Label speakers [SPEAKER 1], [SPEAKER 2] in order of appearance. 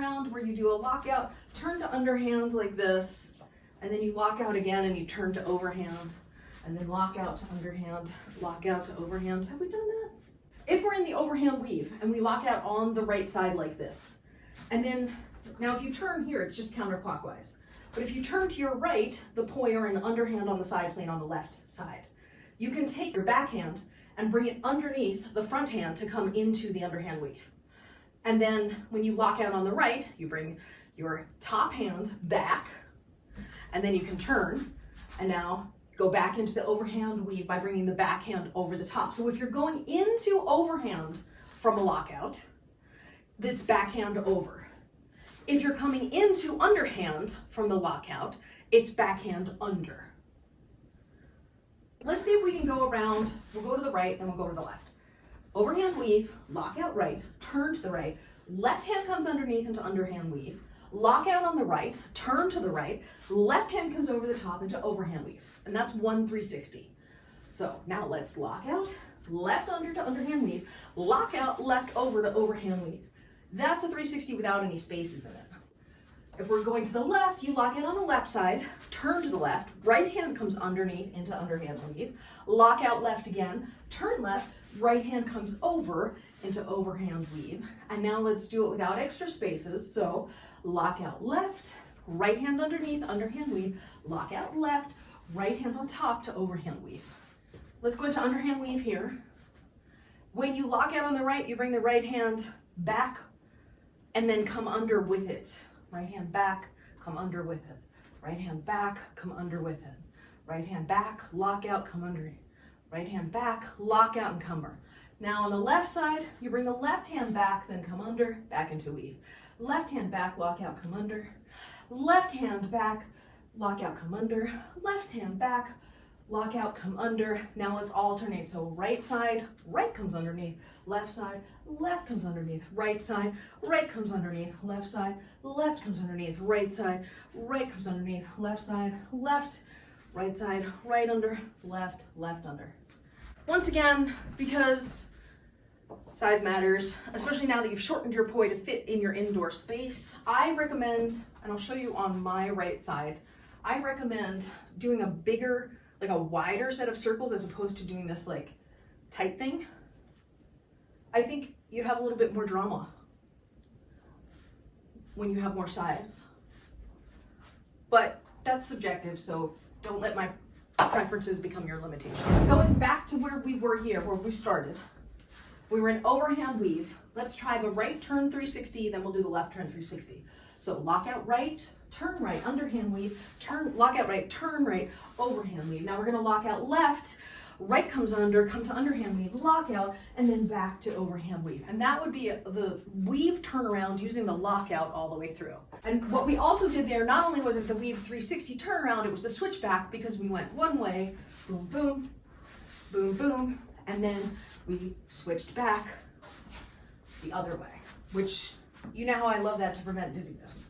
[SPEAKER 1] turnaround where you do a lockout, turn to underhand like this, and then you lock out again and you turn to overhand, and then lock out to underhand, lock out to overhand. Have we done that? If we're in the overhand weave and we lock out on the right side like this, and then, now if you turn here, it's just counterclockwise. But if you turn to your right, the poi are in the underhand on the side plane on the left side. You can take your backhand and bring it underneath the front hand to come into the underhand weave. And then when you lock out on the right, you bring your top hand back, and then you can turn, and now go back into the overhand weave by bringing the backhand over the top. So if you're going into overhand from a lockout, that's backhand over. If you're coming into underhand from the lockout, it's backhand under. Let's see if we can go around. We'll go to the right, then we'll go to the left. Overhand weave, lockout right, turn to the right, left hand comes underneath into underhand weave, lockout on the right, turn to the right, left hand comes over the top into overhand weave. And that's 1 360. So now let's lock out, left under to underhand weave, lock out, left over to overhand weave. That's a 360 without any spaces in it. If we're going to the left, you lock out on the left side, turn to the left, right hand comes underneath into underhand weave, lock out left again, turn left, right hand comes over into overhand weave. And now let's do it without extra spaces. So lock out left, right hand underneath, underhand weave, lock out left, right hand on top to overhand weave. Let's go into underhand weave here. When you lock out on the right, you bring the right hand back and then come under with it. Right hand back, come under with it. Right hand back, come under with it. Right hand back, lock out, come under it. Right hand back, lock out and come under. Now on the left side, you bring the left hand back, then come under, back into weave. Left hand back, lock out, come under. Left hand back, lock out, come under. Left hand back, lock out, come under. Now let's alternate. So right side, right comes underneath, left side, left comes underneath, right side, right comes underneath, left side, left comes underneath, right side, right comes underneath, left side, left, right side, right under, left, left under. Once again, because size matters, especially now that you've shortened your poi to fit in your indoor space, I recommend, and I'll show you on my right side, I recommend doing a bigger, like a wider set of circles as opposed to doing this like tight thing. I think you have a little bit more drama when you have more size. But that's subjective, so don't let my preferences become your limitations. Going back to where we were here, where we started. We were in overhand weave. Let's try the right turn 360, then we'll do the left turn 360. So lock out right, turn right, underhand weave, turn, lock out right, turn right, overhand weave. Now we're gonna lock out left, right comes under, come to underhand weave, lock out, and then back to overhand weave. And that would be the weave turnaround using the lockout all the way through. And what we also did there, not only was it the weave 360 turnaround, it was the switchback because we went one way, boom, boom, boom, boom, and then we switched back the other way, which you know how I love that to prevent dizziness.